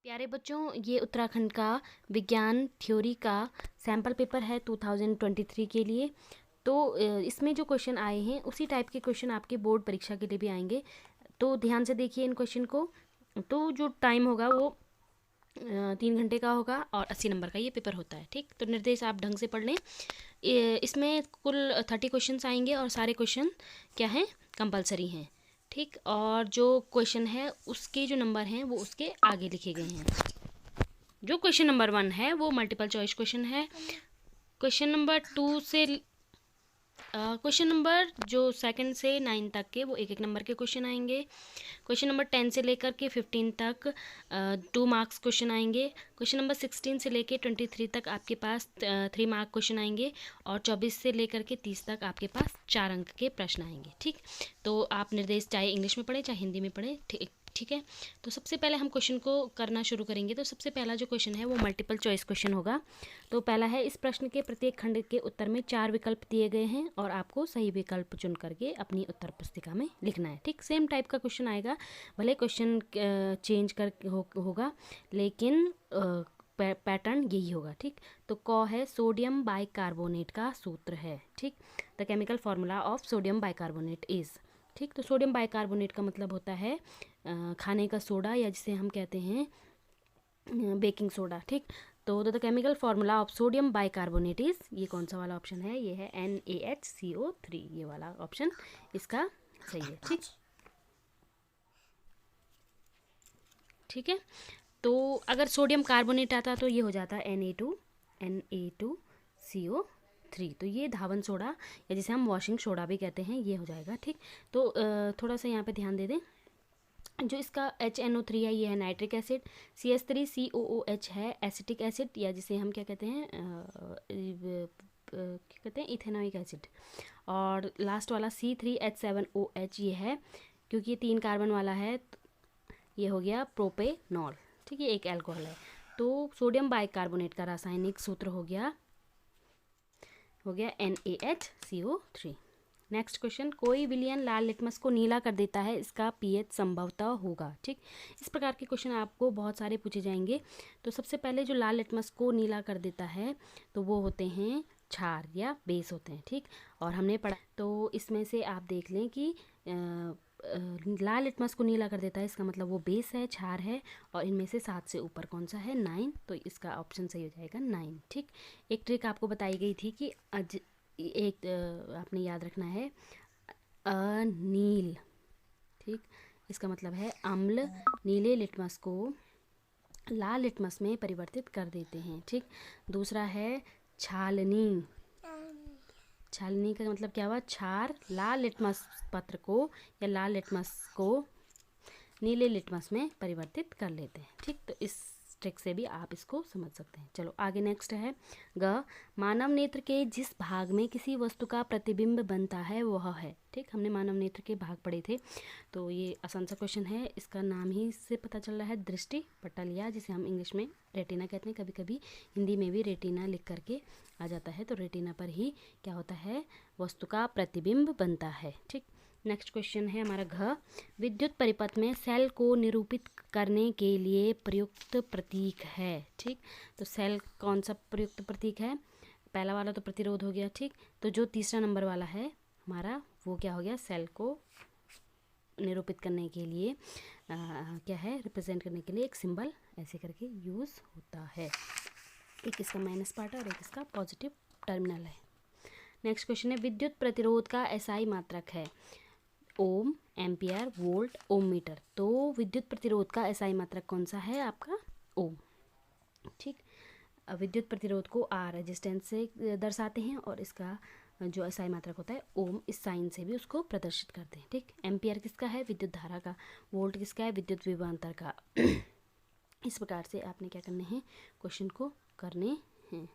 प्यारे बच्चों, ये उत्तराखंड का विज्ञान थ्योरी का सैम्पल पेपर है 2023 के लिए। तो इसमें जो क्वेश्चन आए हैं उसी टाइप के क्वेश्चन आपके बोर्ड परीक्षा के लिए भी आएंगे। तो ध्यान से देखिए इन क्वेश्चन को। तो जो टाइम होगा वो 3 घंटे का होगा और 80 नंबर का ये पेपर होता है। ठीक, तो निर्देश आप ढंग से पढ़ लें। इसमें कुल 30 क्वेश्चन आएंगे और सारे क्वेश्चन क्या हैं, कंपलसरी हैं। ठीक, और जो क्वेश्चन है उसके जो नंबर हैं वो उसके आगे लिखे गए हैं। जो क्वेश्चन नंबर 1 है वो मल्टीपल चॉइस क्वेश्चन है। क्वेश्चन नंबर 2 से क्वेश्चन नंबर जो 2 से 9 तक के वो एक नंबर के क्वेश्चन आएंगे। क्वेश्चन नंबर 10 से लेकर के 15 तक 2 मार्क्स क्वेश्चन आएंगे। क्वेश्चन नंबर 16 से लेकर 23 तक आपके पास 3 मार्क क्वेश्चन आएंगे और 24 से लेकर के 30 तक आपके पास 4 अंक के प्रश्न आएंगे। ठीक, तो आप निर्देश चाहे इंग्लिश में पढ़ें चाहे हिंदी में पढ़ें। ठीक है, तो सबसे पहले हम क्वेश्चन को करना शुरू करेंगे। तो सबसे पहला जो क्वेश्चन है वो मल्टीपल चॉइस क्वेश्चन होगा। तो पहला है, इस प्रश्न के प्रत्येक खंड के उत्तर में 4 विकल्प दिए गए हैं और आपको सही विकल्प चुन करके अपनी उत्तर पुस्तिका में लिखना है। ठीक, सेम टाइप का क्वेश्चन आएगा, भले क्वेश्चन चेंज कर होगा लेकिन पैटर्न यही होगा। ठीक, तो क है, सोडियम बाइकार्बोनेट का सूत्र है। ठीक, the chemical formula of sodium bicarbonate is. ठीक, तो सोडियम बाइकार्बोनेट का मतलब होता है खाने का सोडा, या जिसे हम कहते हैं बेकिंग सोडा। ठीक, तो the chemical formula of sodium bicarbonate is, ये कौन सा वाला ऑप्शन है, ये है NaHCO3, ये वाला ऑप्शन इसका सही है। ठीक, ठीक है, तो अगर सोडियम कार्बोनेट आता तो ये हो जाता Na2CO3, तो ये धावन सोडा या जिसे हम वॉशिंग सोडा भी कहते हैं, ये हो जाएगा। ठीक, तो थोड़ा सा यहाँ पे ध्यान दे दें, जो इसका HNO3 है ये है नाइट्रिक एसिड, CH3COOH है एसिटिक एसिड, या जिसे हम क्या कहते हैं इथेनोइक एसिड, और लास्ट वाला C3H7OH ये है, क्योंकि ये 3 कार्बन वाला है, ये हो गया प्रोपेनॉल। ठीक है, एक एल्कोहल है। तो सोडियम बाइकार्बोनेट का रासायनिक सूत्र हो गया NaHCO3। नेक्स्ट क्वेश्चन, कोई विलयन लाल लिटमस को नीला कर देता है, इसका pH संभवतः होगा। ठीक, इस प्रकार के क्वेश्चन आपको बहुत सारे पूछे जाएंगे। तो सबसे पहले जो लाल लिटमस को नीला कर देता है तो वो होते हैं क्षार या बेस होते हैं। ठीक, और हमने पढ़ा, तो इसमें से आप देख लें कि लाल लिटमस को नीला कर देता है, इसका मतलब वो बेस है, क्षार है, और इनमें से 7 से ऊपर कौन सा है, 9, तो इसका ऑप्शन सही हो जाएगा 9। ठीक, एक ट्रिक आपको बताई गई थी कि एक आपने याद रखना है अनील। ठीक, इसका मतलब है अम्ल नीले लिटमस को लाल लिटमस में परिवर्तित कर देते हैं। ठीक, दूसरा है छालनी। छालनी का मतलब क्या हुआ, क्षार लाल लिटमस पत्र को या लाल लिटमस को नीले लिटमस में परिवर्तित कर लेते हैं। ठीक, तो इस ट्रिक से भी आप इसको समझ सकते हैं। चलो आगे नेक्स्ट है ग, मानव नेत्र के जिस भाग में किसी वस्तु का प्रतिबिंब बनता है वह है। ठीक, हमने मानव नेत्र के भाग पढ़े थे, तो ये आसान सा क्वेश्चन है। इसका नाम ही से पता चल रहा है, दृष्टि पटल, या जिसे हम इंग्लिश में रेटिना कहते हैं, कभी कभी हिंदी में भी रेटिना लिख करके आ जाता है। तो रेटिना पर ही क्या होता है, वस्तु का प्रतिबिंब बनता है। ठीक, नेक्स्ट क्वेश्चन है हमारा घ, विद्युत परिपथ में सेल को निरूपित करने के लिए प्रयुक्त प्रतीक है। ठीक, तो सेल कौन सा प्रयुक्त प्रतीक है, पहला वाला तो प्रतिरोध हो गया। ठीक, तो जो तीसरा नंबर वाला है हमारा वो क्या हो गया, सेल को निरूपित करने के लिए क्या है, रिप्रेजेंट करने के लिए एक सिंबल ऐसे करके यूज़ होता है। एक इसका माइनस पार्ट है और एक इसका पॉजिटिव टर्मिनल है। नेक्स्ट क्वेश्चन है, विद्युत प्रतिरोध का SI मात्रक है ओम, एम्पियर, वोल्ट, ओम मीटर। तो विद्युत प्रतिरोध का SI मात्रक कौन सा है आपका, ओम। ठीक, विद्युत प्रतिरोध को R रेजिस्टेंस से दर्शाते हैं और इसका जो SI मात्रक होता है ओम, इस साइन से भी उसको प्रदर्शित करते हैं। ठीक, एम्पियर किसका है, विद्युत धारा का, वोल्ट किसका है, विद्युत विभवांतर का। इस प्रकार से आपने क्या करने हैं, क्वेश्चन को करने हैं।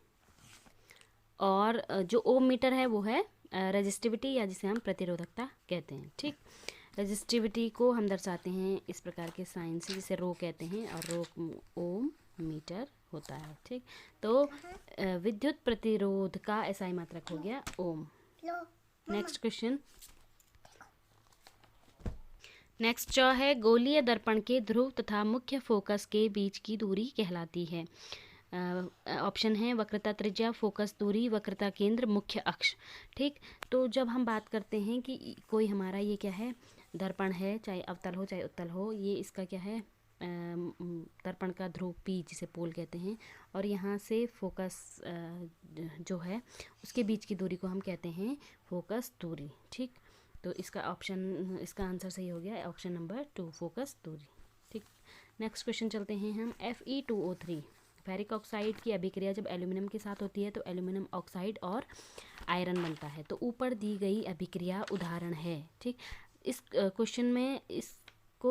और जो ओम मीटर है वो है रेजिस्टिविटी, या जिसे हम प्रतिरोधकता कहते हैं। ठीक, रेजिस्टिविटी को हम दर्शाते हैं इस प्रकार के साइन से, जिसे रो कहते हैं, और रो ओम मीटर होता है। ठीक, तो विद्युत प्रतिरोध का SI मात्रक हो गया ओम। नेक्स्ट क्वेश्चन, नेक्स्ट जो है गोलीय दर्पण के ध्रुव तथा मुख्य फोकस के बीच की दूरी कहलाती है। ऑप्शन है वक्रता त्रिज्या, फोकस दूरी, वक्रता केंद्र, मुख्य अक्ष। ठीक, तो जब हम बात करते हैं कि कोई हमारा ये क्या है, दर्पण है, चाहे अवतल हो चाहे उत्तल हो, ये इसका क्या है, दर्पण का ध्रुव पी जिसे पोल कहते हैं, और यहाँ से फोकस जो है उसके बीच की दूरी को हम कहते हैं फोकस दूरी। ठीक, तो इसका ऑप्शन, इसका आंसर सही हो गया ऑप्शन नंबर 2, फोकस दूरी। ठीक, नेक्स्ट क्वेश्चन चलते हैं हम। Fe2O3 फेरिक ऑक्साइड की अभिक्रिया जब एल्यूमिनियम के साथ होती है तो एल्यूमिनियम ऑक्साइड और आयरन बनता है। तो ऊपर दी गई अभिक्रिया उदाहरण है। ठीक, इस क्वेश्चन में इसको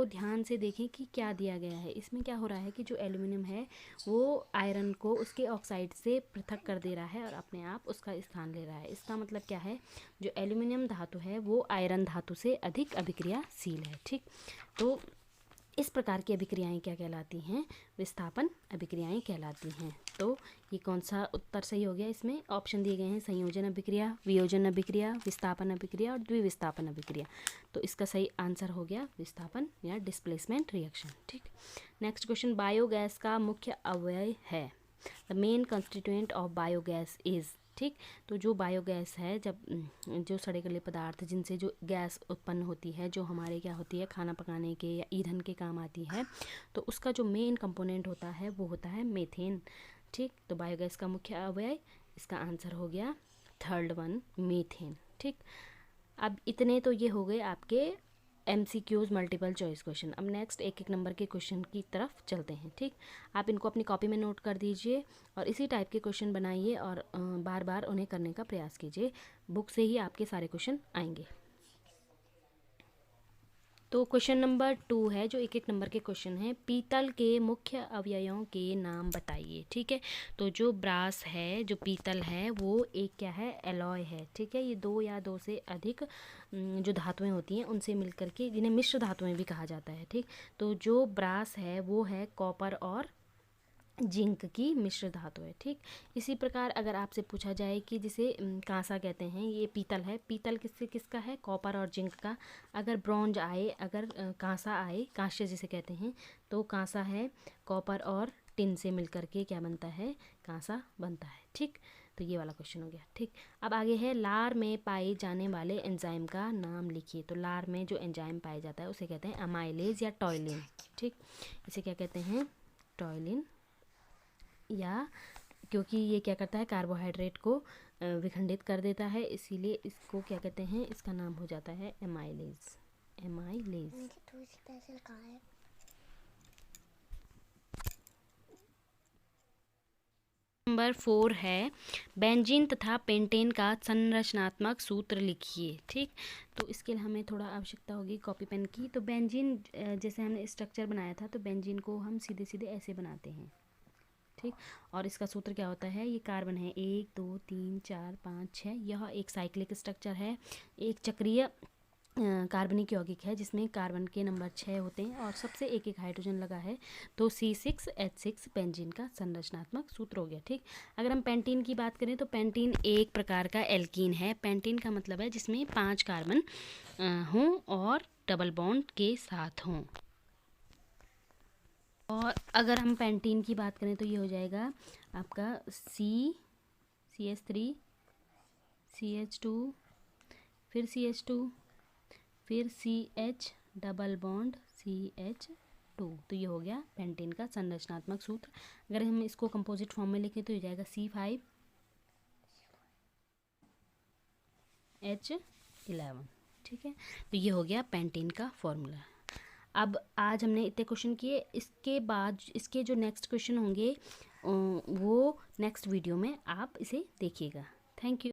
ध्यान से देखें कि क्या दिया गया है। इसमें क्या हो रहा है कि जो एल्यूमिनियम है वो आयरन को उसके ऑक्साइड से पृथक कर दे रहा है और अपने आप उसका स्थान ले रहा है। इसका मतलब क्या है, जो एल्यूमिनियम धातु है वो आयरन धातु से अधिक अभिक्रियाशील है। ठीक, तो इस प्रकार की अभिक्रियाएं क्या कहलाती हैं, विस्थापन अभिक्रियाएं कहलाती हैं। तो ये कौन सा उत्तर सही हो गया, इसमें ऑप्शन दिए गए हैं संयोजन अभिक्रिया, वियोजन अभिक्रिया, विस्थापन अभिक्रिया और द्विविस्थापन अभिक्रिया। तो इसका सही आंसर हो गया विस्थापन या डिस्प्लेसमेंट रिएक्शन। ठीक, नेक्स्ट क्वेश्चन, बायोगैस का मुख्य अवयव है। The main constituent of biogas is. ठीक, तो जो बायोगैस है, जब जो सड़े गले पदार्थ जिनसे जो गैस उत्पन्न होती है, जो हमारे क्या होती है, खाना पकाने के या ईंधन के काम आती है, तो उसका जो मेन कंपोनेंट होता है वो होता है मीथेन। ठीक, तो बायोगैस का मुख्य अवयव, इसका आंसर हो गया थर्ड वन, मीथेन। ठीक, अब इतने तो ये हो गए आपके MCQs मल्टीपल चॉइस क्वेश्चन। अब नेक्स्ट एक एक नंबर के क्वेश्चन की तरफ चलते हैं। ठीक, आप इनको अपनी कॉपी में नोट कर दीजिए और इसी टाइप के क्वेश्चन बनाइए और बार बार उन्हें करने का प्रयास कीजिए। बुक से ही आपके सारे क्वेश्चन आएंगे। तो क्वेश्चन नंबर 2 है, जो एक एक नंबर के क्वेश्चन हैं। पीतल के मुख्य अवयवों के नाम बताइए। ठीक है, तो जो ब्रास है, जो पीतल है, वो एक क्या है, एलॉय है। ठीक है, ये दो या दो से अधिक जो धातुएं होती हैं उनसे मिलकर के, जिन्हें मिश्र धातुएं भी कहा जाता है। ठीक, तो जो ब्रास है वो है कॉपर और जिंक की मिश्र धातु है। ठीक, इसी प्रकार अगर आपसे पूछा जाए कि जिसे कांसा कहते हैं, ये पीतल है, पीतल किससे किसका है, कॉपर और जिंक का। अगर ब्रॉन्ज आए, अगर कांसा आए, कांस्य जिसे कहते हैं, तो कांसा है कॉपर और टिन से मिलकर के क्या बनता है, कांसा बनता है। ठीक, तो ये वाला क्वेश्चन हो गया। ठीक, अब आगे है, लार में पाए जाने वाले एंजाइम का नाम लिखिए। तो लार में जो एंजाइम पाया जाता है उसे कहते हैं अमाइलेज या टॉयलिन। ठीक, इसे क्या कहते हैं, टॉयलिन, या क्योंकि ये क्या करता है, कार्बोहाइड्रेट को विखंडित कर देता है, इसीलिए इसको क्या कहते हैं, इसका नाम हो जाता है एमाइलेज। एमाइलेज। नंबर 4 है, बेंजीन तथा पेंटेन का संरचनात्मक सूत्र लिखिए। ठीक, तो इसके लिए हमें थोड़ा आवश्यकता होगी कॉपी पेन की। तो बेंजीन जैसे हमने स्ट्रक्चर बनाया था, तो बेंजीन को हम सीधे सीधे ऐसे बनाते हैं। ठीक, और इसका सूत्र क्या होता है, ये कार्बन है 1 2 3 4 5 6, यह एक साइक्लिक स्ट्रक्चर है, एक चक्रीय कार्बनिक यौगिक है जिसमें कार्बन के नंबर 6 होते हैं और सबसे एक एक हाइड्रोजन लगा है। तो C6H6 बेंजीन का संरचनात्मक सूत्र हो गया। ठीक, अगर हम पेंटीन की बात करें तो पेंटीन एक प्रकार का एल्कीन है। पेंटीन का मतलब है जिसमें 5 कार्बन हों और डबल बॉन्ड के साथ हों। और अगर हम पेंटीन की बात करें तो ये हो जाएगा आपका CH3 CH2 फिर CH2 फिर CH डबल बॉन्ड CH2। तो ये हो गया पेंटीन का संरचनात्मक सूत्र। अगर हम इसको कंपोजिट फॉर्म में लिखें तो ये जाएगा C5H11। ठीक है, तो ये हो गया पेंटीन का फॉर्मूला। अब आज हमने इतने क्वेश्चन किए, इसके बाद इसके जो नेक्स्ट क्वेश्चन होंगे वो नेक्स्ट वीडियो में आप इसे देखिएगा। Thank you.